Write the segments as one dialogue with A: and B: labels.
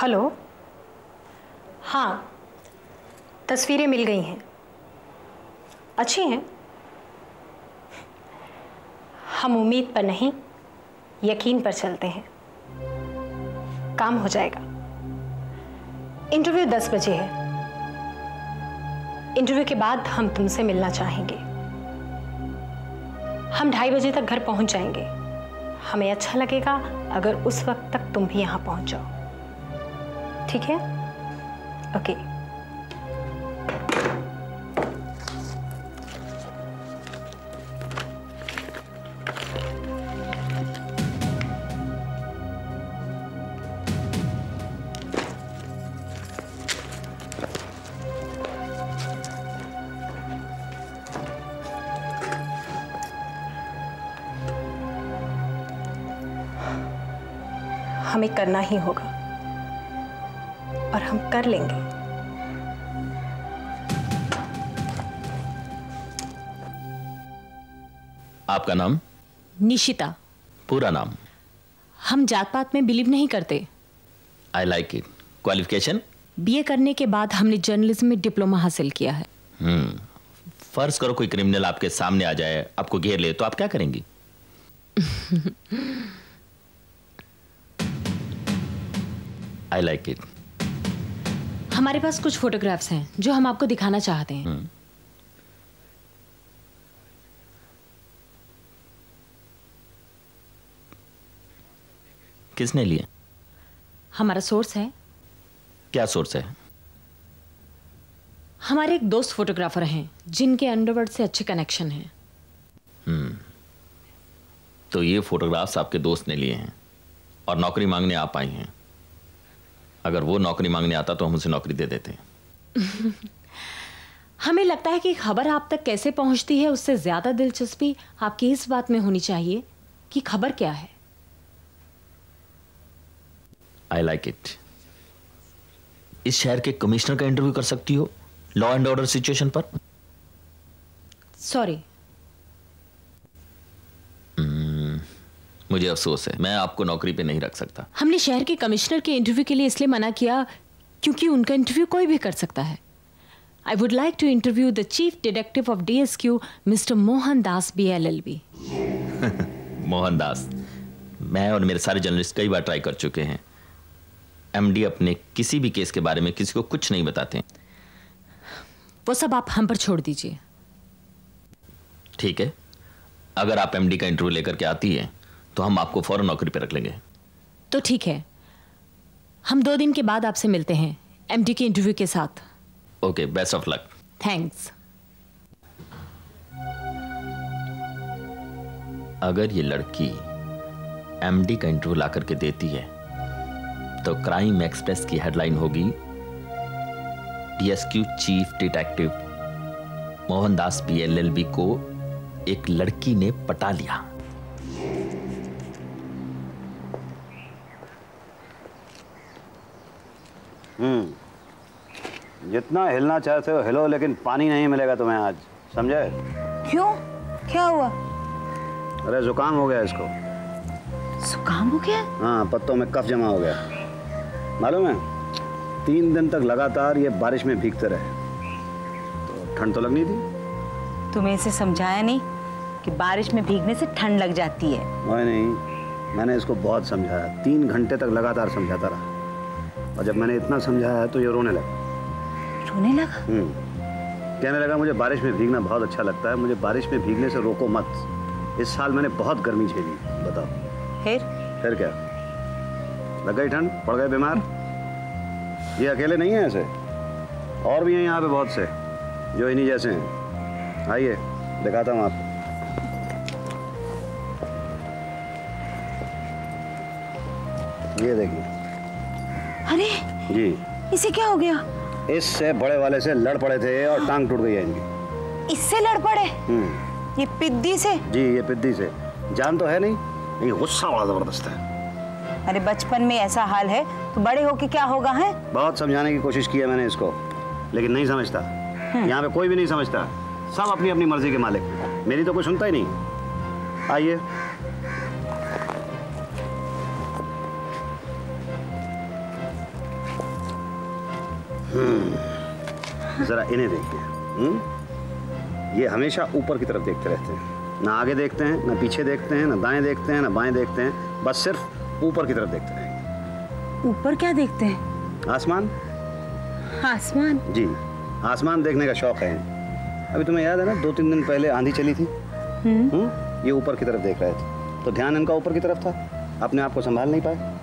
A: Hello. हाँ, तस्वीरें मिल गई हैं, अच्छी हैं। हम उम्मीद पर नहीं, यकीन पर चलते हैं। काम हो जाएगा। इंटरव्यू 10 बजे है। इंटरव्यू के बाद हम तुमसे मिलना चाहेंगे। हम 2:30 बजे तक घर पहुंच जाएंगे। हमें अच्छा लगेगा अगर उस वक्त तक तुम भी यहां पहुंच जाओ। ठीक है? ओके। हमें करना ही होगा और हम कर लेंगे।
B: आपका नाम?
C: निशिता।
B: पूरा नाम?
C: हम जात पात में बिलीव नहीं करते।
B: आई लाइक इट। क्वालिफिकेशन?
C: बीए करने के बाद हमने जर्नलिज्म में डिप्लोमा हासिल किया है।
B: फर्ज करो कोई क्रिमिनल आपके सामने आ जाए, आपको घेर ले, तो आप क्या करेंगी? आई लाइक इट।
C: हमारे पास कुछ फोटोग्राफ्स हैं जो हम आपको दिखाना चाहते हैं।
B: किसने लिए?
C: हमारा सोर्स है।
B: क्या सोर्स है?
C: हमारे एक दोस्त फोटोग्राफर हैं जिनके अंडरवर्ल्ड से अच्छे कनेक्शन हैं।
B: तो ये फोटोग्राफ्स आपके दोस्त ने लिए हैं और नौकरी मांगने आप आई हैं। अगर वो नौकरी मांगने आता तो हम उसे नौकरी दे देते।
C: हमें लगता है कि खबर आप तक कैसे पहुंचती है उससे ज्यादा दिलचस्पी आपकी इस बात में होनी चाहिए कि खबर क्या है।
B: आई लाइक इट। इस शहर के कमिश्नर का इंटरव्यू कर सकती हो लॉ एंड ऑर्डर सिचुएशन पर?
C: सॉरी।
B: मुझे अफसोस है, मैं आपको नौकरी पे नहीं रख सकता।
C: हमने शहर के कमिश्नर के इंटरव्यू के लिए इसलिए मना किया क्योंकि उनका इंटरव्यू कोई भी कर सकता है। I would like to interview the chief detective of DSQ mister Mohan Das BLLB।
B: Mohan Das? मैं और मेरे सारे जर्नलिस्ट कई बार ट्राई कर चुके हैं। MD अपने किसी भी केस के बारे में किसी को कुछ नहीं बताते।
C: वो सब आप हम पर छोड़ दीजिए।
B: ठीक है, अगर आप MD का इंटरव्यू लेकर के आती है तो हम आपको फौरन नौकरी पर रख लेंगे।
C: तो ठीक है, हम 2 दिन के बाद आपसे मिलते हैं MD के इंटरव्यू के साथ।
B: Okay, best of luck.
C: Thanks.
B: अगर ये लड़की MD का इंटरव्यू ला करके देती है तो क्राइम एक्सप्रेस की हेडलाइन होगी DSQ chief detective Mohandas BLLB को एक लड़की ने पटा लिया।
D: जितना हिलना चाहते हो हिलो, लेकिन पानी नहीं मिलेगा तुम्हें आज, समझे?
E: क्यों? क्या हुआ?
D: अरे जुकाम हो गया इसको।
E: जुकाम हो गया?
D: हाँ, पत्तों में कफ जमा हो गया। मालूम है, 3 दिन तक लगातार ये बारिश में भीगते रहे तो ठंड तो लगनी थी।
E: तुम्हें इसे समझाया नहीं कि बारिश में भीगने से ठंड लग जाती है?
D: नहीं, मैंने इसको बहुत समझाया। 3 घंटे तक लगातार समझाता रहा और जब मैंने इतना समझाया तो ये रोने लगा।
E: रोने लगा?
D: कहने लगा मुझे बारिश में भीगना बहुत अच्छा लगता है, मुझे बारिश में भीगने से रोको मत। इस साल मैंने बहुत गर्मी झेली। बताओ फिर क्या? लग गई ठंड, पड़ गए बीमार। ये अकेले नहीं है, ऐसे और भी हैं यहाँ पे बहुत से जो इन्हीं जैसे हैं। आइए दिखाता हूँ आपको। ये देखिए।
E: अरे
D: जी,
E: इसे क्या हो गया?
D: इससे बड़े वाले से लड़ पड़े थे और टांग टूट गई है इनकी।
E: इससे लड़ पड़े? ये पिद्दी से?
D: जी, ये पिद्दी से। जान तो है नहीं, लेकिन गुस्सा बड़ा जबरदस्त है।
E: अरे बचपन में ऐसा हाल है तो बड़े होके क्या होगा? है
D: बहुत समझाने की कोशिश की है मैंने इसको, लेकिन नहीं समझता। यहाँ पे कोई भी नहीं समझता, सब अपनी अपनी मर्जी के मालिक। मेरी तो कोई सुनता ही नहीं। आइए। जरा इन्हें देखिए। ये हमेशा ऊपर की तरफ देखते रहते हैं, ना आगे देखते हैं, ना पीछे देखते हैं, ना दाएं देखते हैं, ना बाएं देखते हैं, बस सिर्फ ऊपर की तरफ देखते रहेंगे।
E: ऊपर क्या देखते हैं?
D: आसमान।
E: आसमान?
D: जी, आसमान देखने का शौक है। अभी तुम्हें याद है ना 2-3 दिन पहले आंधी चली थी। ये ऊपर की तरफ देख रहे थे, तो ध्यान इनका ऊपर की तरफ था, अपने आप को संभाल नहीं पाए।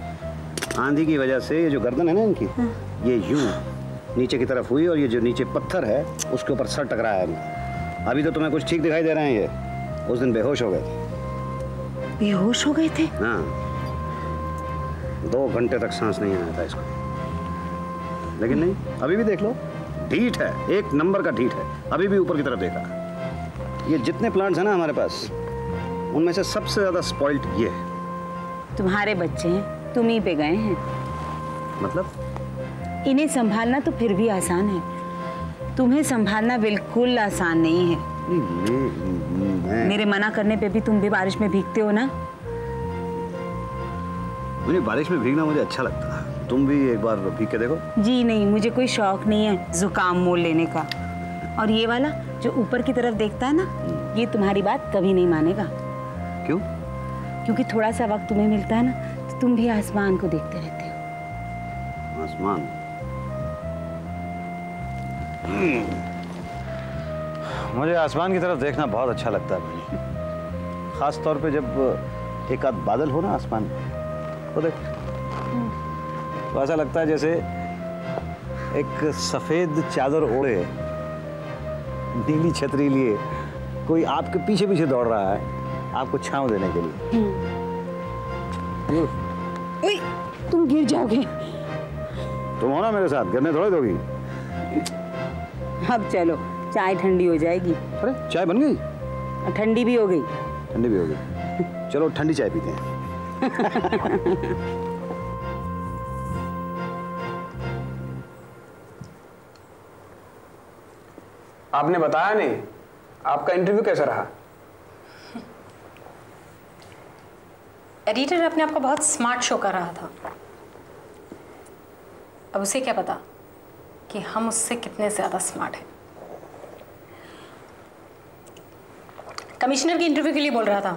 D: आंधी की वजह से ये जो गर्दन है ना इनकी, ये यूं नीचे की तरफ हुई और ये जो नीचे पत्थर है उसके ऊपर सर टकराया है। अभी तो तुम्हें कुछ ठीक दिखाई दे रहे हैं, ये उस दिन बेहोश हो गए थे।
E: बेहोश हो गए थे?
D: हाँ, 2 घंटे तक सांस नहीं आया था इसको। लेकिन नहीं, अभी भी देख लो, ढीठ है, 1 नंबर का ढीठ है, अभी भी ऊपर की तरफ देख रहा है। ये जितने प्लांट्स हैं ना हमारे पास, उनमें से सबसे ज्यादा स्पॉइल्ड ये है।
E: तुम्हारे बच्चे हैं, तुम ही पे गए हैं।
D: मतलब?
E: इन्हें संभालना तो फिर भी आसान है, तुम्हें संभालना बिल्कुल आसान नहीं है। मेरे मना करने पे भी तुम भी बारिश में भीगते हो ना?
D: मुझे बारिश में भीगना मुझे अच्छा लगता है, तुम भी एक बार भीग के देखो।
E: जी नहीं, मुझे कोई शौक नहीं है जुकाम मोल लेने का। और ये वाला जो ऊपर की तरफ देखता है ना, ये तुम्हारी बात कभी नहीं मानेगा।
D: क्यों?
E: क्योंकि थोड़ा सा वक्त तुम्हें मिलता है ना, तो तुम भी आसमान को देखते रहते हो।
D: आसमान? मुझे आसमान की तरफ देखना बहुत अच्छा लगता है भाई, खास तौर पे जब एक आध बादल हो ना आसमान में, तो देख तो ऐसा लगता है जैसे एक सफेद चादर ओढ़े, नीली छतरी लिए कोई आपके पीछे पीछे दौड़ रहा है आपको छांव देने के लिए।
E: ओए, तुम गिर जाओगे।
D: तुम हो ना मेरे साथ, गिरने थोड़ी दोगी।
E: अब चलो, चाय ठंडी हो जाएगी।
D: अरे चाय बन गई?
E: ठंडी भी हो गई।
D: ठंडी भी हो गई, चलो ठंडी चाय पीते हैं।
F: आपने बताया नहीं, आपका इंटरव्यू कैसा रहा?
A: एडिटर अपने आप को बहुत स्मार्ट शो कर रहा था। अब उसे क्या पता कि हम उससे कितने ज़्यादा स्मार्ट हैं। कमिश्नर के इंटरव्यू के लिए बोल रहा था,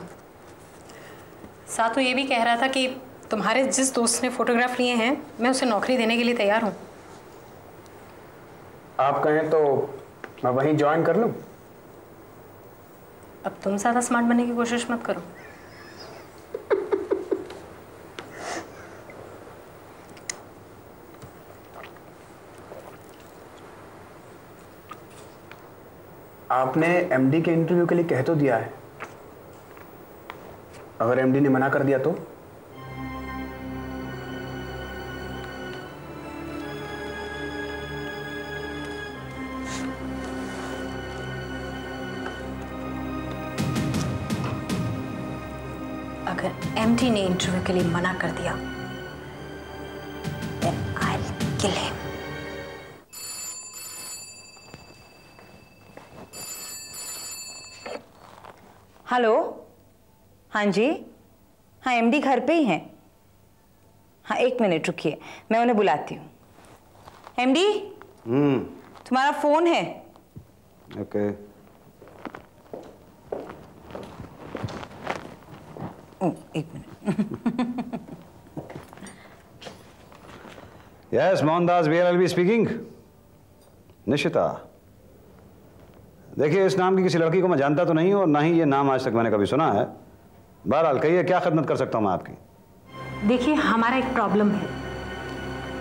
A: साथ वो ये भी कह रहा था कि तुम्हारे जिस दोस्त ने फोटोग्राफ लिए हैं, मैं उसे नौकरी देने के लिए तैयार हूँ।
F: आप कहें तो मैं वहीं ज्वाइन कर लूँ?
A: अब तुम ज़्यादा स्मार्ट बनने की कोशिश मत करो।
F: आपने एमडी के इंटरव्यू के लिए कह तो दिया है, अगर एमडी ने मना कर दिया तो?
A: अगर एमडी ने इंटरव्यू के लिए मना कर दिया, then I'll kill him.
E: Hello, हाँ जी, हाँ एमडी घर पे ही हैं। हाँ 1 मिनट रुकिए, मैं उन्हें बुलाती हूँ। एमडी, तुम्हारा फोन है।
D: ओके।
E: एक minute.
D: Yes, Mohandas BLLB speaking. Nishita, देखिए इस नाम की किसी लड़की को मैं जानता तो नहीं हूं और ना ही ये नाम आज तक मैंने कभी सुना है। बहरहाल कहिए, क्या खिदमत कर सकता हूं मैं आपकी?
A: देखिए, हमारा एक प्रॉब्लम है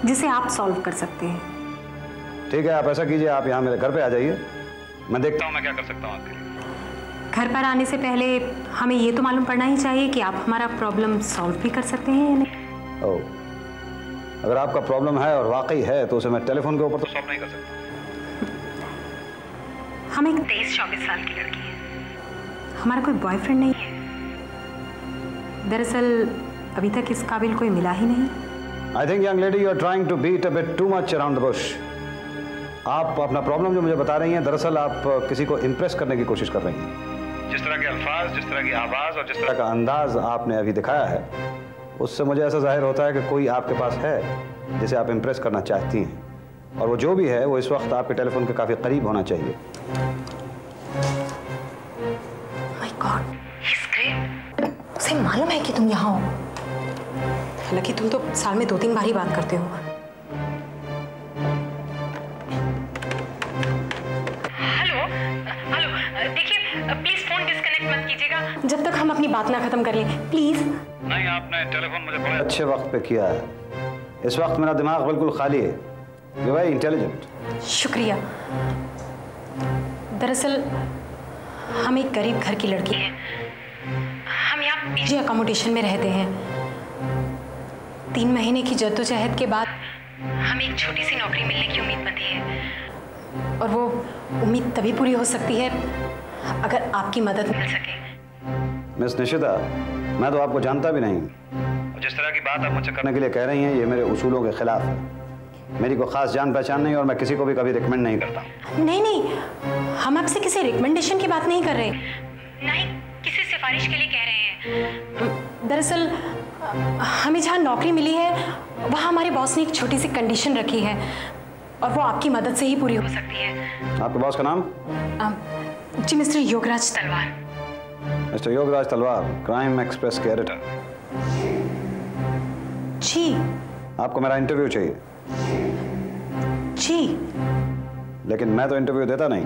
A: जिसे आप सॉल्व कर सकते हैं।
D: ठीक है, आप ऐसा कीजिए, आप यहाँ मेरे घर पे आ जाइए, मैं देखता हूँ मैं क्या कर सकता हूँ आपके लिए।
A: घर पर आने से पहले हमें ये तो मालूम पड़ना ही चाहिए कि आप हमारा प्रॉब्लम सॉल्व भी कर सकते हैं या नहीं।
D: ओह, अगर आपका प्रॉब्लम है और वाकई है तो उसे मैं टेलीफोन के ऊपर तो सॉल्व नहीं कर सकता।
A: हम एक 23-24 साल की लड़की है, हमारा कोई बॉयफ्रेंड नहीं है। दरअसल अभी तक इस काबिल कोई मिला ही नहीं।
D: I think young lady, you are trying to beat a bit too much around the bush. आप अपना प्रॉब्लम जो मुझे बता रही हैं, दरअसल आप किसी को इम्प्रेस करने की कोशिश कर रही हैं। जिस तरह के अल्फाज, जिस तरह की आवाज़ और जिस तरह का अंदाज आपने अभी दिखाया है, उससे मुझे ऐसा जाहिर होता है कि कोई आपके पास है जिसे आप इम्प्रेस करना चाहती हैं। और वो जो भी है वो इस वक्त आपके टेलीफोन के काफी करीब होना चाहिए।
A: My God, he's great। उसे मालूम है कि तुम यहाँ हो, हालांकि तुम तो साल में 2-3 बार ही बात करते हो। हेलो हेलो, देखिए प्लीज फोन डिस्कनेक्ट मत कीजिएगा जब तक हम अपनी बात ना खत्म कर लें, प्लीज।
D: नहीं, आपने टेलीफोन मुझे बड़े अच्छे वक्त पे किया है। इस वक्त मेरा दिमाग बिल्कुल खाली है। You very intelligent.
A: शुक्रिया। दरअसल हम एक गरीब घर की लड़की हैं। हम यहाँ पीजी अकोमोडेशन में रहते हैं। 3 महीने की जद्दोजहद के बाद हमें एक छोटी सी नौकरी मिलने की उम्मीद बंधी है, और वो उम्मीद तभी पूरी हो सकती है अगर आपकी मदद मिल सके।
D: मिस निशिता, मैं तो आपको जानता भी नहीं। जिस तरह की बात आप मुझसे करने के लिए कह रही हैं, ये मेरे उसूलों के खिलाफ है। मेरी कोई खास जान पहचान नहीं, और मैं किसी को भी कभी रिकमेंड नहीं करता।
A: नहीं नहीं, हम आपसे किसी रिकमेंडेशन की बात नहीं कर रहे, नहीं किसी सिफारिश के लिए कह रहे हैं। दरअसल हमें जहाँ नौकरी मिली है वहाँ हमारे बॉस ने एक छोटी सी कंडीशन रखी है, और वो आपकी मदद से ही पूरी हो सकती है।
D: आपके बॉस का नाम?
A: जी मिस्टर योगराज तलवार।
D: मिस्टर योगराज तलवार, क्राइम एक्सप्रेस के एडिटर।
A: जी।
D: आपको मेरा इंटरव्यू चाहिए?
A: जी।
D: लेकिन मैं तो इंटरव्यू देता नहीं।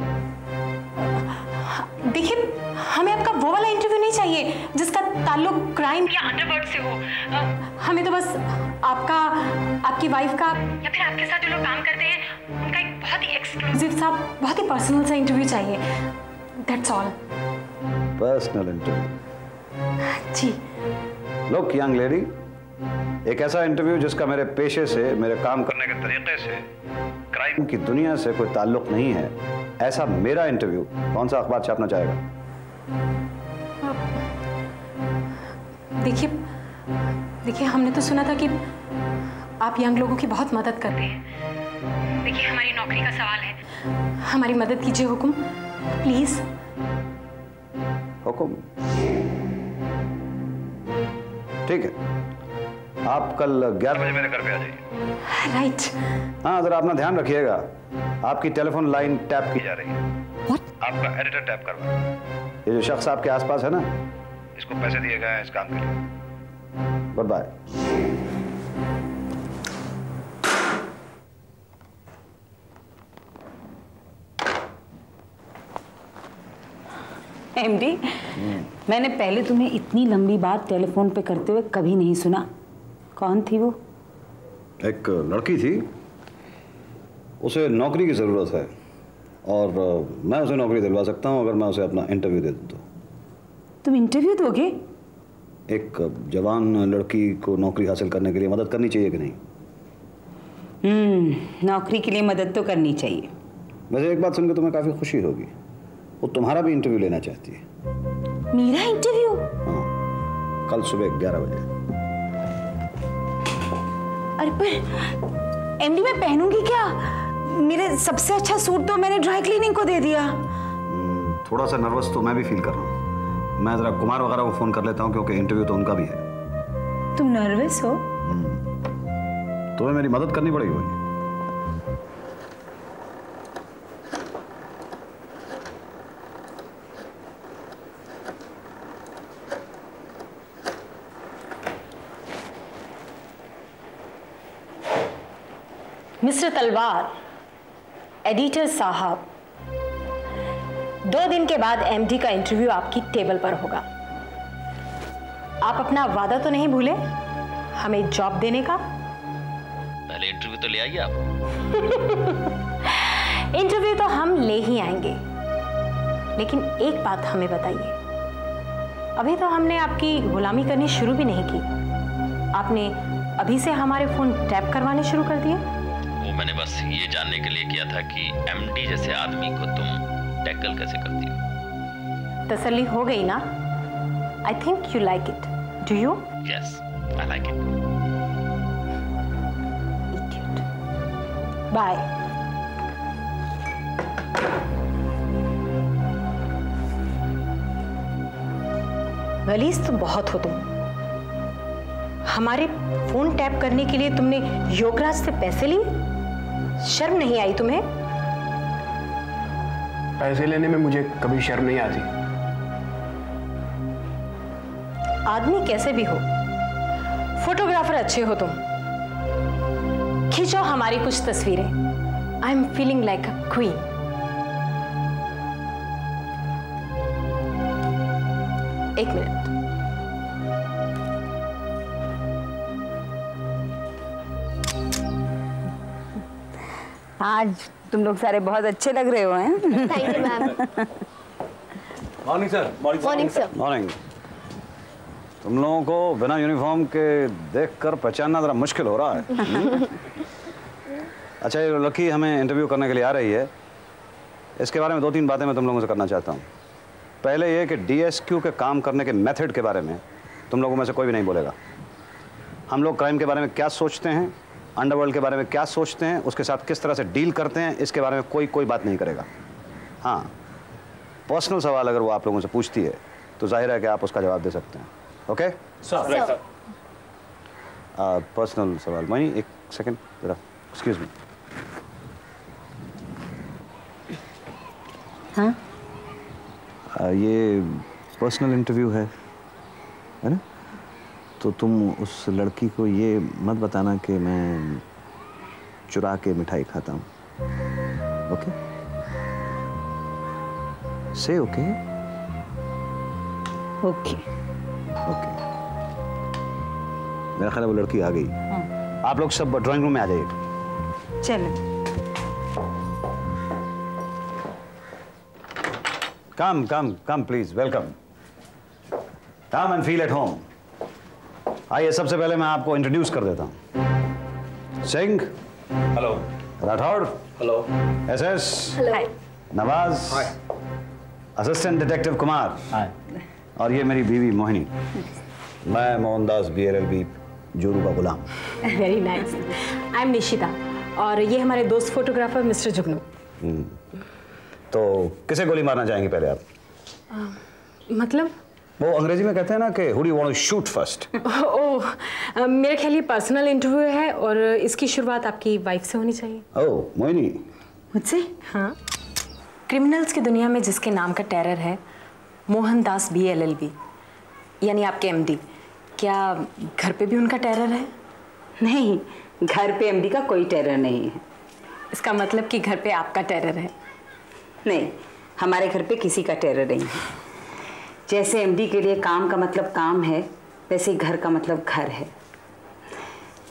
A: देखिए, हमें आपका वो वाला इंटरव्यू नहीं चाहिए जिसका ताल्लुक क्राइम या अंडरवर्ल्ड से हो। हमें तो बस आपका, आपकी वाइफ का, या फिर आपके साथ जो लोग काम करते हैं उनका एक बहुत ही एक्सक्लूसिव सा, बहुत ही पर्सनल सा इंटरव्यू चाहिए। That's all.
D: Personal interview?
A: जी।
D: लुक यंग लेडी, एक ऐसा इंटरव्यू जिसका मेरे पेशे से, मेरे काम करने के तरीके से, क्राइम की दुनिया से कोई ताल्लुक नहीं है, ऐसा मेरा इंटरव्यू कौन सा अखबार छापना चाहेगा?
A: देखिए हमने तो सुना था कि आप यंग लोगों की बहुत मदद करते हैं। देखिए हमारी नौकरी का सवाल है, हमारी मदद कीजिए हुकुम, प्लीज।
D: हुकुम? ठीक है, आप कल 11 बजे मेरे घर पे आ जाइए।
A: राइट।
D: हाँ, जरा अपना ध्यान रखिएगा। आपकी टेलीफोन लाइन टैप की जा रही है।
C: What?
D: आपका एडिटर टैप करवा। ये जो शख्स आपके आसपास है ना, इसको पैसे दिए गए हैं इस काम के लिए। Good bye.
E: एमडी, मैंने पहले तुम्हें इतनी लंबी बात टेलीफोन पे करते हुए कभी नहीं सुना। कौन थी वो?
D: एक लड़की थी, उसे नौकरी की ज़रूरत है, और मैं उसे नौकरी दिलवा सकता हूँ अगर मैं उसे अपना इंटरव्यू दे दूँ तो।
E: तुम इंटरव्यू दोगे?
D: एक जवान लड़की को नौकरी हासिल करने के लिए मदद करनी चाहिए कि नहीं?
E: नौकरी के लिए मदद तो करनी चाहिए।
D: वैसे एक बात सुनकर तुम्हें काफ़ी खुशी होगी, वो तुम्हारा भी इंटरव्यू लेना चाहती है।
E: मेरा इंटरव्यू?
D: हाँ, कल सुबह 11 बजे।
E: अरे पर एमडी, मैं पहनूंगी क्या? मेरे सबसे अच्छा सूट तो मैंने ड्राई क्लीनिंग को दे दिया।
D: थोड़ा सा नर्वस तो मैं भी फील कर रहा हूँ। मैं जरा कुमार वगैरह को फोन कर लेता हूँ, क्योंकि इंटरव्यू तो उनका भी है।
E: तुम नर्वस हो?
D: तुम्हें मेरी मदद करनी पड़ेगी भाई।
A: मिस्टर तलवार, एडिटर साहब, 2 दिन के बाद एमडी का इंटरव्यू आपकी टेबल पर होगा। आप अपना वादा तो नहीं भूले हमें जॉब देने का?
B: पहले इंटरव्यू तो ले आइए आप।
A: इंटरव्यू तो हम ले ही आएंगे, लेकिन एक बात हमें बताइए, अभी तो हमने आपकी गुलामी करनी शुरू भी नहीं की, आपने अभी से हमारे फोन टैप करवाने शुरू कर दिए?
B: वो मैंने बस ये जानने के लिए किया था कि एमडी जैसे आदमी को तुम टैकल कैसे करती हो।
A: तसल्ली हो गई ना? I think you like it, do you?
B: Yes, I like it.
A: Bye. गलीज तो बहुत हो तुम। हमारे फोन टैप करने के लिए तुमने योगराज से पैसे लिए? शर्म नहीं आई तुम्हें?
F: पैसे लेने में मुझे कभी शर्म नहीं आती।
A: आदमी कैसे भी हो, फोटोग्राफर अच्छे हो तुम। खींचो हमारी कुछ तस्वीरें। I am feeling like a queen. एक मिनट।
E: आज तुम लोग सारे बहुत अच्छे लग रहे हो हैं।
G: Thank you ma'am.
D: Morning sir.
G: Morning sir.
D: Morning. तुम लोगों को बिना यूनिफॉर्म के देखकर पहचानना जरा मुश्किल हो रहा है। अच्छा, ये लकी हमें इंटरव्यू करने के लिए आ रही है। इसके बारे में 2-3 बातें मैं तुम लोगों से करना चाहता हूँ। पहले ये कि DSQ के काम करने के मेथड के बारे में तुम लोगों में से कोई भी नहीं बोलेगा। हम लोग क्राइम के बारे में क्या सोचते हैं, अंडरवर्ल्ड के बारे में क्या सोचते हैं, उसके साथ किस तरह से डील करते हैं, इसके बारे में कोई बात नहीं करेगा। हाँ, पर्सनल सवाल अगर वो आप लोगों से पूछती है तो जाहिर है कि आप उसका जवाब दे सकते हैं। Okay
G: sir.
D: पर्सनल सवाल। वहीं एक सेकंड जरा, एक्सक्यूज मी।
E: हाँ,
D: ये पर्सनल इंटरव्यू है ना? तो तुम उस लड़की को ये मत बताना कि मैं चुरा के मिठाई खाता हूँ। ओके? से ओके?
E: ओके।
D: ओके। मेरा ख्याल है वो लड़की आ गई। आप लोग सब ड्राइंग रूम में आ जाइए।
E: चलो।
D: Come please, welcome. Come and feel at home. आइए, सबसे पहले मैं आपको इंट्रोड्यूस कर देता हूँ। Singh.
H: Hello.
D: Rathore.
H: Hello.
D: SS।
E: Hi.
D: Nawaz. Hi. Assistant detective Kumar.
H: Hi.
D: और ये मेरी बीवी मोहिनी। मैं मोहनदास BLLB, जोरू का गुलाम।
A: Very nice. I am Nishita और ये हमारे दोस्त फोटोग्राफर मिस्टर जुगनू।
D: तो किसे गोली मारना चाहेंगे पहले आप?
A: मतलब?
D: वो अंग्रेजी में कहते हैं ना कि who do you want to shoot first?
A: ओह, मेरे ख्याल ये पर्सनल इंटरव्यू है और इसकी शुरुआत आपकी वाइफ से होनी चाहिए।
D: ओह, मोहिनी।
E: मुझसे?
A: हाँ। क्रिमिनल्स की दुनिया में जिसके नाम का टेरर है, मोहनदास BLLB, यानी आपके MD, क्या घर पे भी उनका टेरर है?
E: नहीं, घर पे MD का कोई टेरर नहीं है।
A: इसका मतलब कि घर पे आपका टेरर है?
E: नहीं, हमारे घर पे किसी का टेरर नहीं है। जैसे MD के लिए काम का मतलब काम है, वैसे घर का मतलब घर है।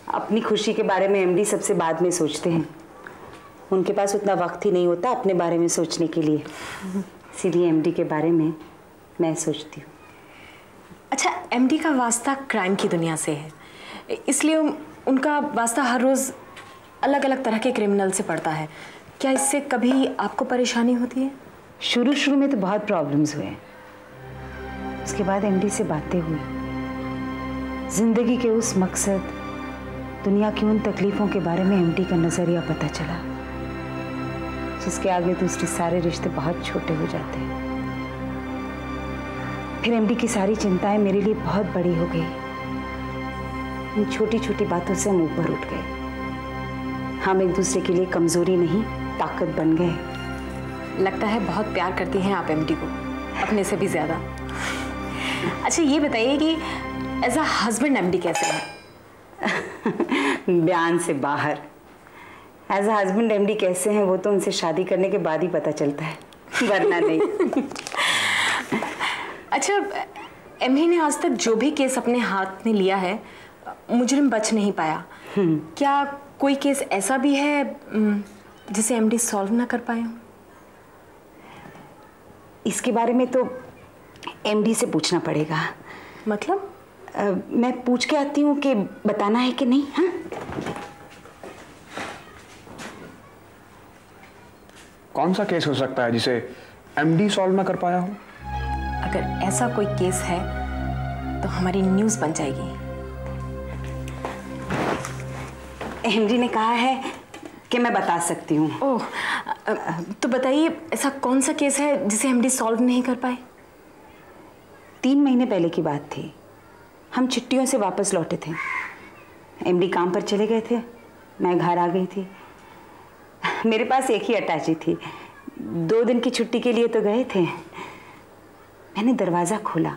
E: अपनी खुशी के बारे में MD सबसे बाद में सोचते हैं। उनके पास उतना वक्त ही नहीं होता अपने बारे में सोचने के लिए। इसीलिए MD के बारे में मैं सोचती हूँ।
A: अच्छा, MD का वास्ता क्राइम की दुनिया से है, इसलिए उनका वास्ता हर रोज़ अलग अलग तरह के क्रिमिनल से पड़ता है। क्या इससे कभी आपको परेशानी होती है?
E: शुरू में तो बहुत प्रॉब्लम्स हुए। उसके बाद MD से बातें हुई। जिंदगी के उस मकसद, दुनिया की उन तकलीफ़ों के बारे में MD का नज़रिया पता चला, जिसके आगे दूसरे सारे रिश्ते बहुत छोटे हो जाते हैं। फिर MD की सारी चिंताएं मेरे लिए बहुत बड़ी हो गई। इन छोटी छोटी बातों से हम ऊपर उठ गए। हम एक दूसरे के लिए कमजोरी नहीं, ताकत बन गए।
A: लगता है बहुत प्यार करती हैं आप MD को, अपने से भी ज़्यादा। अच्छा, ये बताइए कि एज अ हस्बैंड MD कैसे है?
E: बयान से बाहर। एज अ हस्बैंड MD कैसे हैं वो तो उनसे शादी करने के बाद ही पता चलता है, वरना नहीं।
A: अच्छा, MD ने आज तक जो भी केस अपने हाथ में लिया है, मुजरिम बच नहीं पाया। क्या कोई केस ऐसा भी है जिसे MD सॉल्व ना कर पाए?
E: इसके बारे में तो MD से पूछना पड़ेगा।
A: मतलब?
E: मैं पूछ के आती हूँ कि बताना है कि नहीं। हाँ,
F: कौन सा केस हो सकता है जिसे MD सॉल्व ना कर पाया हो?
A: अगर ऐसा कोई केस है तो हमारी न्यूज़ बन जाएगी।
E: MD ने कहा है कि मैं बता सकती हूँ।
A: ओह, तो बताइए ऐसा कौन सा केस है जिसे MD सॉल्व नहीं कर पाए?
E: 3 महीने पहले की बात थी। हम छुट्टियों से वापस लौटे थे। MD काम पर चले गए थे, मैं घर आ गई थी। मेरे पास एक ही अटैची थी, 2 दिन की छुट्टी के लिए तो गए थे। मैंने दरवाजा खोला,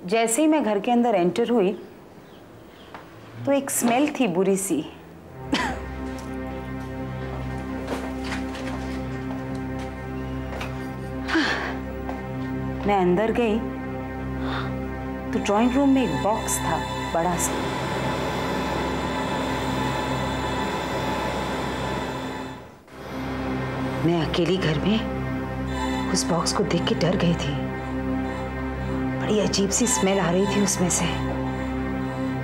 E: जैसे ही मैं घर के अंदर एंटर हुई तो एक स्मेल थी बुरी सी। मैं अंदर गई तो ड्राइंग रूम में एक बॉक्स था, बड़ा सा। मैं अकेली घर में उस बॉक्स को देख के डर गई थी। बड़ी अजीब सी स्मेल आ रही थी उसमें से।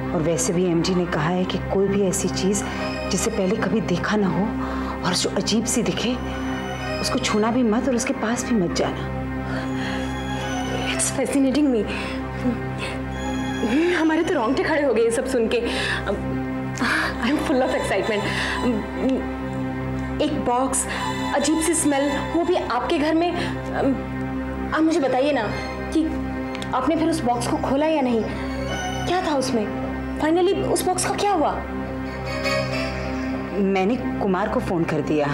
E: और वैसे भी एमडी ने कहा है कि कोई भी ऐसी चीज जिसे पहले कभी देखा ना हो और जो अजीब सी दिखे उसको छूना भी मत और उसके पास भी मत जाना।
A: इट्स फैसिनेटिंग मी। हमारे तो रोंगटे खड़े हो गए सब सुन के। I am full of excitement. एक बॉक्स, अजीब सी स्मेल, वो भी आपके घर में। आप मुझे बताइए ना कि आपने फिर उस बॉक्स को खोला या नहीं? क्या था उसमें? फाइनली उस बॉक्स का क्या हुआ?
E: मैंने कुमार को फोन कर दिया।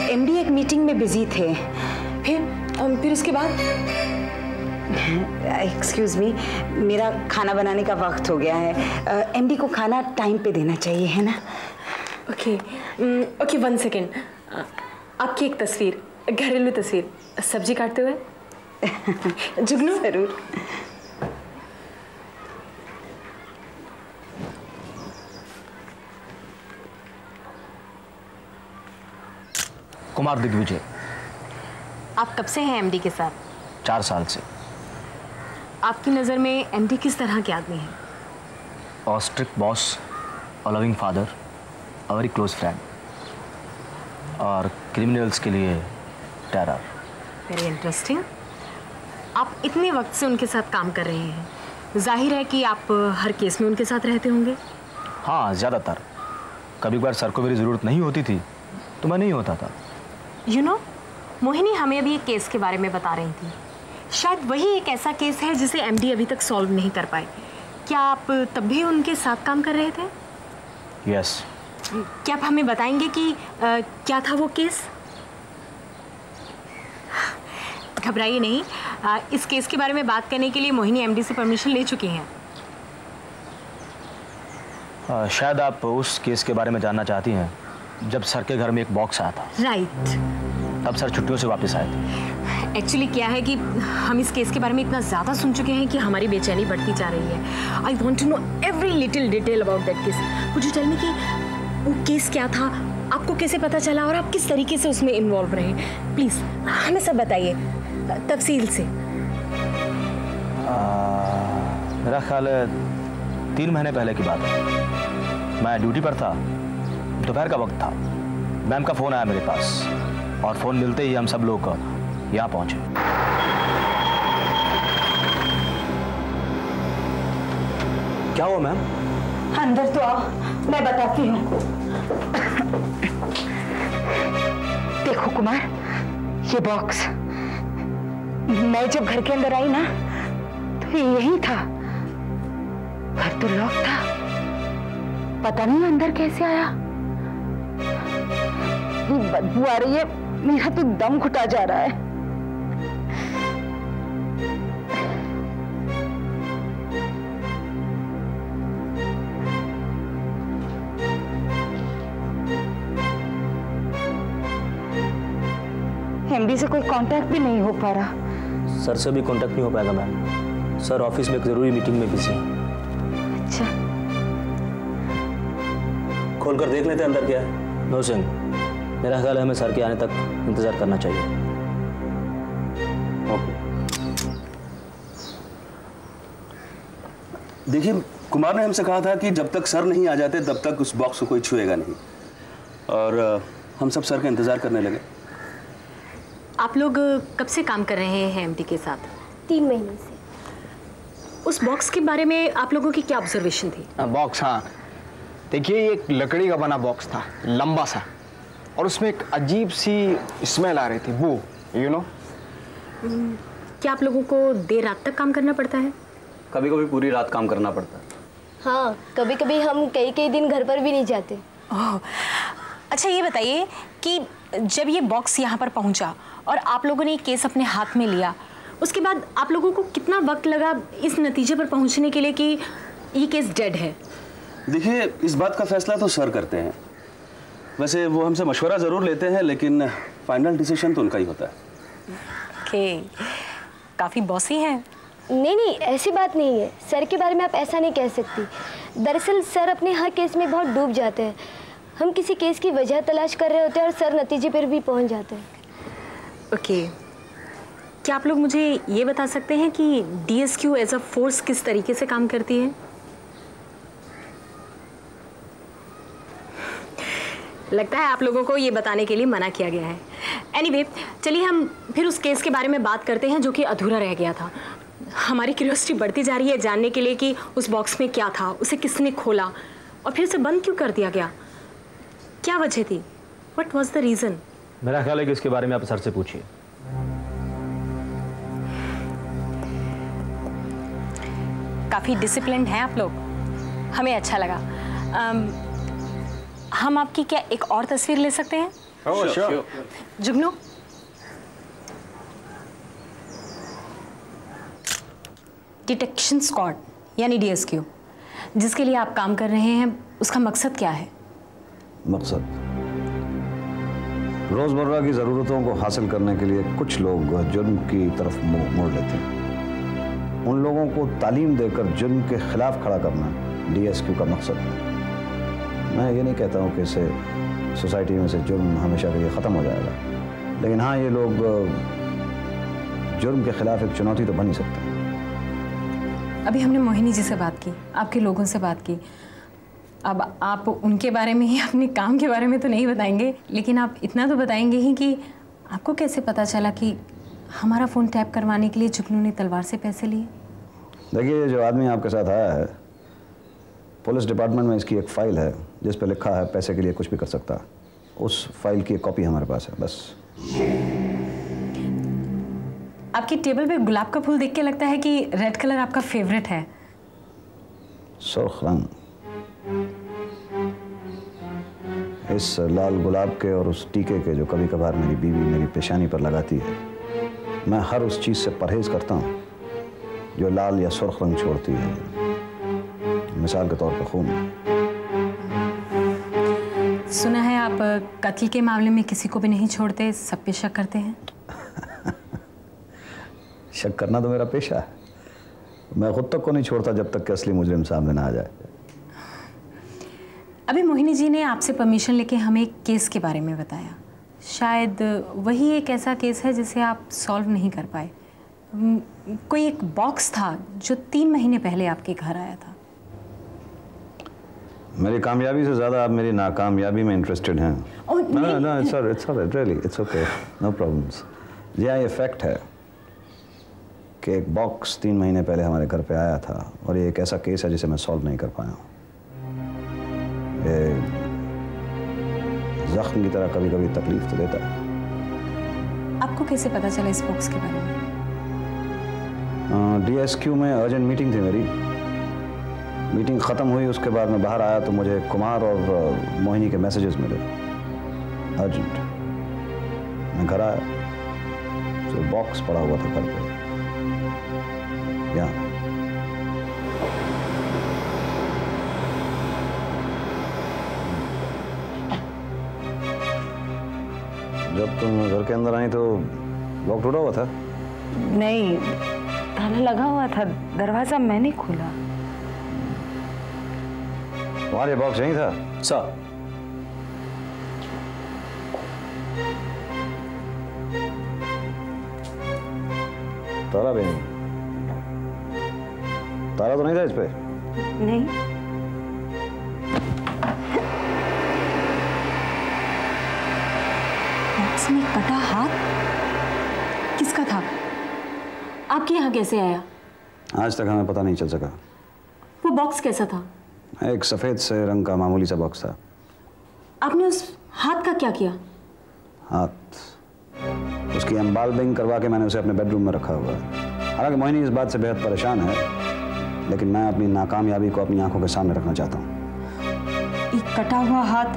E: एमडी एक मीटिंग में बिजी थे।
A: फिर उसके बाद?
E: एक्सक्यूज मी, मेरा खाना बनाने का वक्त हो गया है। एमडी को खाना टाइम पे देना चाहिए, है ना?
A: Okay, 1 second. आपकी एक तस्वीर, घरेलू तस्वीर, सब्जी काटते हुए। जुगनू,
E: जरूर।
H: कुमार दिग्विजय।
A: आप कब से हैं एमडी के साथ?
H: 4 साल से।
A: आपकी नज़र में एमडी किस तरह के आदमी हैं?
H: और स्ट्रिक्ट बॉस, और लविंग फादर, और वेरी क्लोज फ्रेंड, और क्रिमिनल्स के लिए टेरर।
A: Very interesting. आप इतने वक्त से उनके साथ काम कर रहे हैं, जाहिर है कि आप हर केस में उनके साथ रहते होंगे।
H: हाँ, ज़्यादातर। कभी बार सर को मेरी ज़रूरत नहीं होती थी तो मैं नहीं होता था।
A: यू नो, मोहिनी हमें अभी एक केस के बारे में बता रही थी। शायद वही एक ऐसा केस है जिसे एमडी अभी तक सॉल्व नहीं कर पाए। क्या आप तब भी उनके साथ काम कर रहे थे?
H: यस।
A: क्या आप हमें बताएंगे कि क्या था वो केस? घबराइए नहीं, इस केस के बारे में बात करने के लिए मोहिनी एमडी से परमिशन ले चुकी हैं।
H: शायद आप उस केस के बारे में जानना चाहती हैं जब सर के घर में एक बॉक्स आया था।
A: राइट।
H: तब सर छुट्टियों से वापस आए थे।
A: एक्चुअली क्या है कि हम इस केस के बारे में इतना ज़्यादा सुन चुके हैं कि हमारी बेचैनी बढ़ती जा रही है। I want to know every little detail about that case. Would you tell me कि वो केस क्या था, आपको कैसे पता चला और आप किस तरीके से उसमें इन्वॉल्व रहे? प्लीज़ हमें सब बताइए तफसील से।
H: मेरा ख्याल है 3 महीने पहले की बात है। मैं ड्यूटी पर था, दोपहर का वक्त था। मैम का फ़ोन आया मेरे पास और फ़ोन मिलते ही हम सब लोग यहाँ पहुँचे। क्या हुआ मैम?
E: अंदर तो आओ, मैं बताती हूँ। देखो कुमार, ये बॉक्स, मैं जब घर के अंदर आई ना तो यही था। घर तो लॉक था, पता नहीं अंदर कैसे आया। ये बदबू आ रही है, मेरा तो दम घुटा जा रहा है। एमडी से कोई कांटेक्ट भी नहीं हो पा रहा।
H: सर से भी कांटेक्ट नहीं हो पाएगा मैम। सर ऑफिस में एक ज़रूरी मीटिंग में बिजी हैं।
E: अच्छा,
H: खोलकर देख लेते हैं अंदर क्या है। नो सिंह, मेरा ख्याल है हमें सर के आने तक इंतज़ार करना चाहिए।
I: ओके। देखिए, कुमार ने हमसे कहा था कि जब तक सर नहीं आ जाते तब तक उस बॉक्स को कोई छुएगा नहीं, और हम सब सर का इंतज़ार करने लगे।
A: आप लोग कब से काम कर रहे हैं एमडी के साथ?
G: 3 महीने से।
A: उस बॉक्स के बारे में आप लोगों की क्या ऑब्जर्वेशन थी?
F: बॉक्स, हाँ देखिए, ये एक लकड़ी का बना बॉक्स था, लंबा सा, और उसमें एक अजीब सी स्मेल आ रही थी, बू, यू नो।
A: क्या आप लोगों को देर रात तक काम करना पड़ता है?
I: कभी कभी पूरी रात काम करना पड़ता है।
G: हाँ, कभी कभी हम कई कई दिन घर पर भी नहीं जाते।
A: ओह, अच्छा ये बताइए कि जब ये बॉक्स यहाँ पर पहुँचा और आप लोगों ने ये केस अपने हाथ में लिया, उसके बाद आप लोगों को कितना वक्त लगा इस नतीजे पर पहुँचने के लिए कि ये केस डेड है?
I: देखिए, इस बात का फैसला तो सर करते हैं। वैसे वो हमसे मशवरा ज़रूर लेते हैं, लेकिन फाइनल डिसीजन तो उनका ही होता है।
A: ओके, काफ़ी बॉसी हैं।
G: नहीं नहीं, ऐसी बात नहीं है। सर के बारे में आप ऐसा नहीं कह सकती। दरअसल सर अपने हर केस में बहुत डूब जाते हैं। हम किसी केस की वजह तलाश कर रहे होते हैं और सर नतीजे पर भी पहुंच जाते हैं।
A: ओके, क्या आप लोग मुझे ये बता सकते हैं कि DSQ एज अ फोर्स किस तरीके से काम करती है? लगता है आप लोगों को ये बताने के लिए मना किया गया है। एनीवे, चलिए हम फिर उस केस के बारे में बात करते हैं जो कि अधूरा रह गया था। हमारी क्यूरियोसिटी बढ़ती जा रही है जानने के लिए कि उस बॉक्स में क्या था, उसे किसने खोला और फिर उसे बंद क्यों कर दिया गया, क्या वजह थी? What was the reason?
H: मेरा ख्याल है कि इसके बारे में आप सर से पूछिए।
A: काफ़ी डिसिप्लिन्ड हैं आप लोग, हमें अच्छा लगा। हम आपकी क्या एक और तस्वीर ले सकते हैं?
F: श्योर।
A: जुगनू, डिटेक्शन स्क्वाड यानी DSQ जिसके लिए आप काम कर रहे हैं, उसका मकसद क्या है?
D: मकसद रोज़मर्रा की ज़रूरतों को हासिल करने के लिए कुछ लोग जुर्म की तरफ मुंह मोड़ लेते हैं। उन लोगों को तालीम देकर जुर्म के खिलाफ खड़ा करना DSQ का मकसद है। मैं ये नहीं कहता हूँ कि इससे सोसाइटी में से जुर्म हमेशा के लिए ख़त्म हो जाएगा, लेकिन हाँ, ये लोग जुर्म के खिलाफ एक चुनौती तो बन ही सकते हैं।
A: अभी हमने मोहिनी जी से बात की, आपके लोगों से बात की। अब आप उनके बारे में ही, अपने काम के बारे में तो नहीं बताएंगे, लेकिन आप इतना तो बताएंगे ही कि आपको कैसे पता चला कि हमारा फ़ोन टैप करवाने के लिए जुगनू ने तलवार से पैसे लिए?
D: देखिए, जो आदमी आपके साथ आया है, पुलिस डिपार्टमेंट में इसकी एक फ़ाइल है जिस पर लिखा है पैसे के लिए कुछ भी कर सकता है। उस फाइल की एक कॉपी हमारे पास है, बस।
A: आपकी टेबल पे गुलाब का फूल देख के लगता है कि रेड कलर आपका फेवरेट है।
D: सुर्ख रंग। इस लाल गुलाब के और उस टीके के जो कभी कभार मेरी बीवी मेरी पेशानी पर लगाती है, मैं हर उस चीज़ से परहेज करता हूँ जो लाल या सुर्ख रंग छोड़ती है। मिसाल के तौर पर खून।
A: सुना है आप कत्ल के मामले में किसी को भी नहीं छोड़ते, सब पे शक करते हैं।
D: शक करना तो मेरा पेशा है। मैं खुद तक को नहीं छोड़ता जब तक कि असली मुजरिम सामने ना आ जाए।
A: अभी मोहिनी जी ने आपसे परमिशन लेके हमें एक केस के बारे में बताया। शायद वही एक ऐसा केस है जिसे आप सॉल्व नहीं कर पाए। कोई एक बॉक्स था जो 3 महीने पहले आपके घर आया था।
D: मेरी कामयाबी से ज़्यादा आप मेरी नाकामयाबी में इंटरेस्टेड हैं। No, it's all right, really, it's okay, no problems। जी हाँ, ये फैक्ट है कि एक बॉक्स 3 महीने पहले हमारे घर पे आया था और ये एक ऐसा केस है जिसे मैं सॉल्व नहीं कर पाया हूँ। ये जख्म की तरह कभी कभी तकलीफ तो देता है।
A: आपको कैसे पता चला इस बॉक्स के बारे में?
D: DSQ में अर्जेंट मीटिंग थी मेरी। मीटिंग ख़त्म हुई, उसके बाद मैं बाहर आया तो मुझे कुमार और मोहिनी के मैसेजेस मिले, अर्जेंट। मैं घर आया तो बॉक्स पड़ा हुआ था घर पे, यहाँ। जब तुम घर के अंदर आई तो लॉक टूटा हुआ था?
E: नहीं, ताला लगा हुआ था, दरवाजा मैंने खोला।
D: तुम्हारे बॉक्स यहीं था?
I: सर,
D: ताला भी नहीं? ताला तो नहीं था इस पे?
E: नहीं।
A: बॉक्स में कटा हाथ किसका था? आपके यहाँ कैसे आया?
D: आज तक हमें पता नहीं चल सका।
A: वो बॉक्स कैसा था?
D: एक सफ़ेद से रंग का मामूली सा बॉक्स था।
A: आपने उस हाथ का क्या किया?
D: हाथ, उसकी एम्बाल्मिंग करवा के मैंने उसे अपने बेडरूम में रखा हुआ है। हालांकि मोहिनी इस बात से बेहद परेशान है लेकिन मैं अपनी नाकामयाबी को अपनी आंखों के सामने रखना चाहता हूँ।
A: एक कटा हुआ हाथ,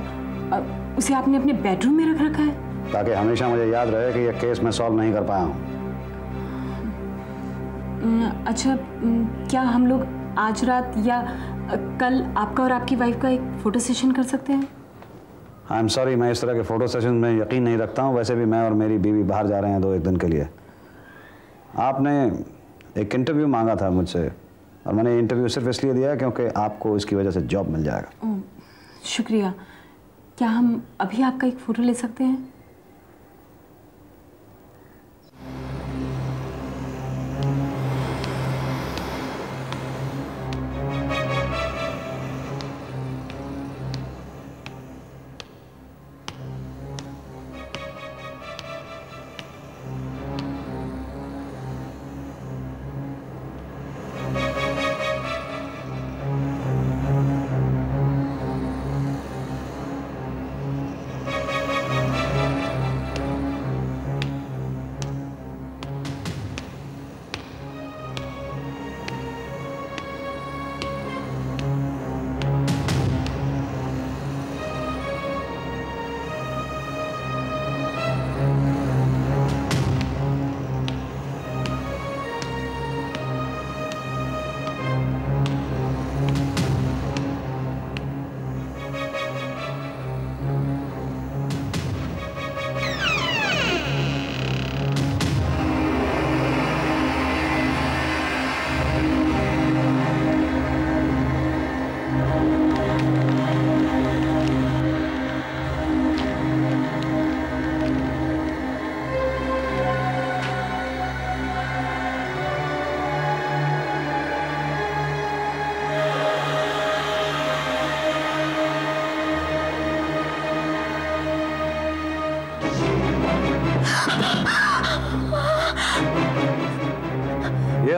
A: उसे आपने अपने बेडरूम में रख रखा है?
D: ताकि हमेशा मुझे याद रहे कि यह केस मैं सॉल्व नहीं कर पाया हूँ।
A: अच्छा, क्या हम लोग आज रात या कल आपका और आपकी वाइफ का एक फ़ोटो सेशन कर सकते हैं?
D: आई एम सॉरी, मैं इस तरह के फ़ोटो सेशन में यकीन नहीं रखता हूँ। वैसे भी मैं और मेरी बीवी बाहर जा रहे हैं 2-1 दिन के लिए। आपने एक इंटरव्यू मांगा था मुझसे और मैंने इंटरव्यू सिर्फ इसलिए दिया क्योंकि आपको इसकी वजह से जॉब मिल जाएगा।
A: शुक्रिया। क्या हम अभी आपका एक फ़ोटो ले सकते हैं?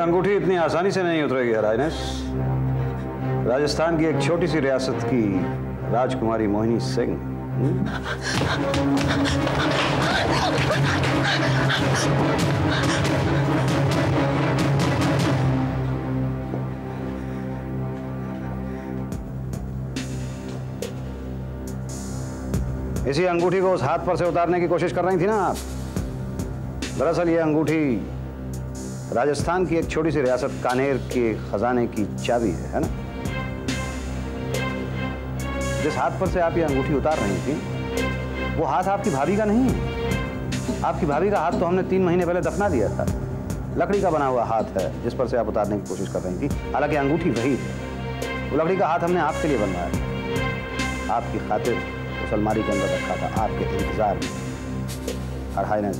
D: अंगूठी इतनी आसानी से नहीं उतरेगी हर हाइनेस। राजस्थान की एक छोटी सी रियासत की राजकुमारी मोहिनी सिंह इसी अंगूठी को उस हाथ पर से उतारने की कोशिश कर रही थी ना आप। दरअसल ये अंगूठी राजस्थान की एक छोटी सी रियासत कानेर के खजाने की चाबी है ना। जिस हाथ पर से आप ये अंगूठी उतार रही थी वो हाथ आपकी भाभी का नहीं है। आपकी भाभी का हाथ तो हमने 3 महीने पहले दफना दिया था। लकड़ी का बना हुआ हाथ है जिस पर से आप उतारने की कोशिश कर रही थी। हालांकि अंगूठी वही है। वो लकड़ी का हाथ हमने आपके लिए बनवाया, आपकी खातिर उस अलमारी के अंदर रखा था, आपके इंतजार में। हर highness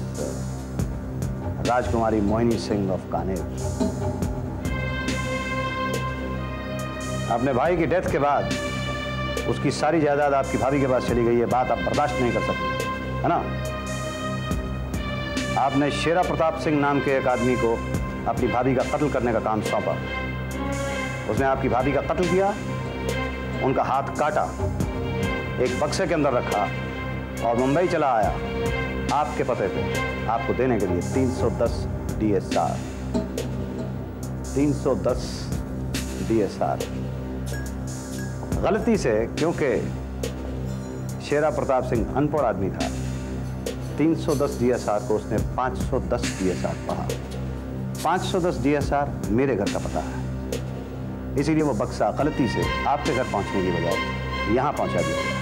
D: Rajkumari Mohini Singh of कानेर। अपने भाई की डेथ के बाद उसकी सारी जायदाद आपकी भाभी के पास चली गई है। बात आप बर्दाश्त नहीं कर सकते, है ना। आपने शेरा प्रताप सिंह नाम के एक आदमी को अपनी भाभी का कत्ल करने का काम सौंपा। उसने आपकी भाभी का कत्ल किया, उनका हाथ काटा, एक बक्से के अंदर रखा और मुंबई चला आया आपके पते पे आपको देने के लिए 310 DSR। 310 DSR। गलती से, क्योंकि शेरा प्रताप सिंह अनपढ़ आदमी था, 310 DSR को उसने 510 DSR पढ़ा। 510 DSR मेरे घर का पता है, इसीलिए वो बक्सा गलती से आपके घर पहुंचने की बजाय यहां पहुंचा दिया।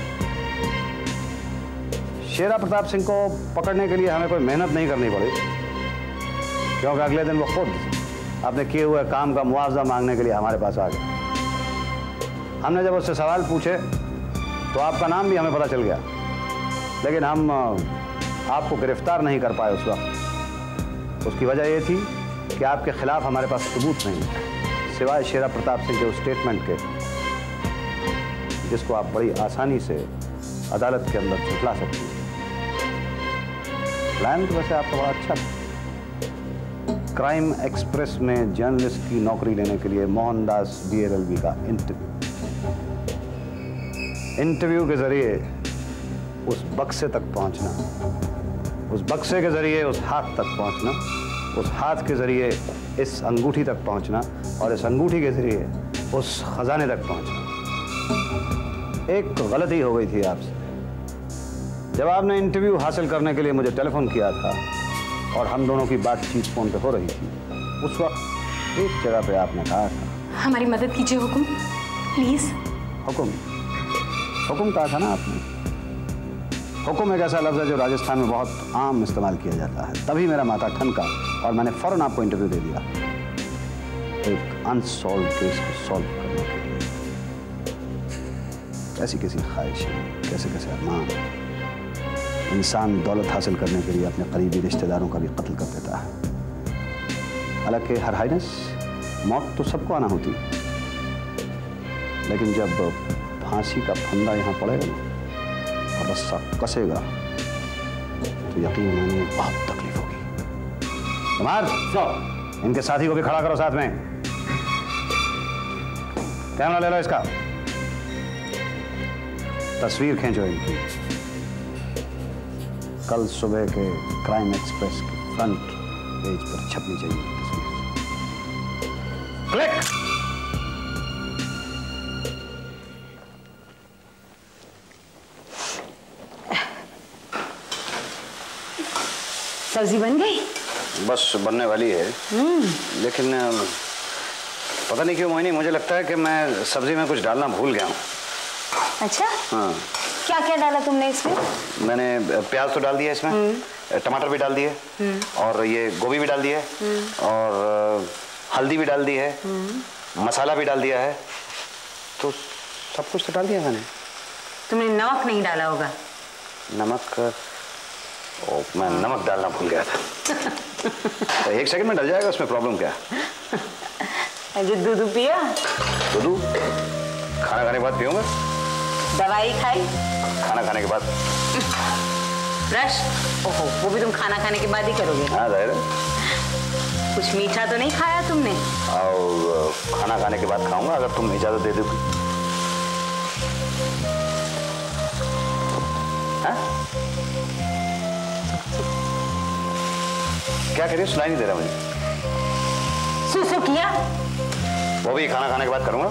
D: शेरा प्रताप सिंह को पकड़ने के लिए हमें कोई मेहनत नहीं करनी पड़ी, क्योंकि अगले दिन वो खुद अपने किए हुए काम का मुआवजा मांगने के लिए हमारे पास आ गया। हमने जब उससे सवाल पूछे तो आपका नाम भी हमें पता चल गया, लेकिन हम आपको गिरफ्तार नहीं कर पाए उस वक्त। उसकी वजह यह थी कि आपके खिलाफ हमारे पास सबूत नहीं, सिवाय शेरा प्रताप सिंह के उस स्टेटमेंट के, जिसको आप बड़ी आसानी से अदालत के अंदर झुठला सकते हैं। प्लान तो वैसे आपका बड़ा अच्छा था। क्राइम एक्सप्रेस में जर्नलिस्ट की नौकरी लेने के लिए मोहनदास BLLB का इंटरव्यू के जरिए उस बक्से तक पहुंचना, उस बक्से के जरिए उस हाथ तक पहुंचना, उस हाथ के जरिए इस अंगूठी तक पहुंचना और इस अंगूठी के जरिए उस खजाने तक पहुंचना। एक गलती हो गई थी आपसे। जब आपने इंटरव्यू हासिल करने के लिए मुझे टेलीफोन किया था और हम दोनों की बातचीत फोन पे हो रही थी, उस वक्त एक जगह पे आपने कहा था,
A: हमारी मदद कीजिए हुकुम, प्लीज।
D: हुकुम कहा था ना आपने। हुकुम एक ऐसा लफ्ज़ है जो राजस्थान में बहुत आम इस्तेमाल किया जाता है। तभी मेरा माथा ठनका और मैंने फौरन आपको इंटरव्यू दे दिया, एक अनसॉल्व केस को सॉल्व करने के लिए। कैसी कैसी ख्वाहिशें, कैसे कैसे अरमान। इंसान दौलत हासिल करने के लिए अपने करीबी रिश्तेदारों का भी कत्ल कर देता है। हालांकि हर हाइनेस, मौत तो सबको आना होती है, लेकिन जब फांसी का फंदा यहाँ पड़ेगा ना और रस्सा कसेगा तो यकीन मानिए बहुत तकलीफ होगी। कुमार, इनके साथी को भी खड़ा करो साथ में। कैमरा ले लो इसका, तस्वीर खींचो इनकी। कल सुबह के क्राइम एक्सप्रेस के फ्रंट पेज पर छपनी चाहिए तस्वीर। क्लिक।
E: सब्जी बन गई?
D: बस बनने वाली है। लेकिन पता नहीं क्यों मोहिनी, मुझे लगता है कि मैं सब्जी में कुछ डालना भूल गया हूँ।
E: अच्छा?
D: हाँ।
E: क्या क्या डाला तुमने इसमें?
D: मैंने प्याज तो डाल दिया इसमें, टमाटर भी डाल दिए, और ये गोभी भी डाल दी है, और हल्दी भी डाल दी है, मसाला भी डाल दिया है, तो सब कुछ तो डाल दिया मैंने।
E: तुमने नमक नहीं डाला होगा।
D: नमक? मैं नमक डालना भूल गया था। एक सेकंड में डल जाएगा, उसमें प्रॉब्लम क्या है?
E: जो दूध पिया?
D: दूध खाना खाने के बाद पीऊंगा।
E: दवाई खाई?
D: खाना खाने के बाद।
E: ब्रश? ओहो, वो भी तुम खाना खाने के बाद ही करोगे?
D: हाँ, जाहिर है।
E: कुछ मीठा तो नहीं खाया तुमने?
D: और खाना खाने के बाद खाऊंगा, अगर तुम इजाजत दे दोगी। हाँ? क्या करिए, सुनाई नहीं दे रहा मुझे।
E: सुसु किया?
D: वो भी खाना खाने के बाद करूंगा।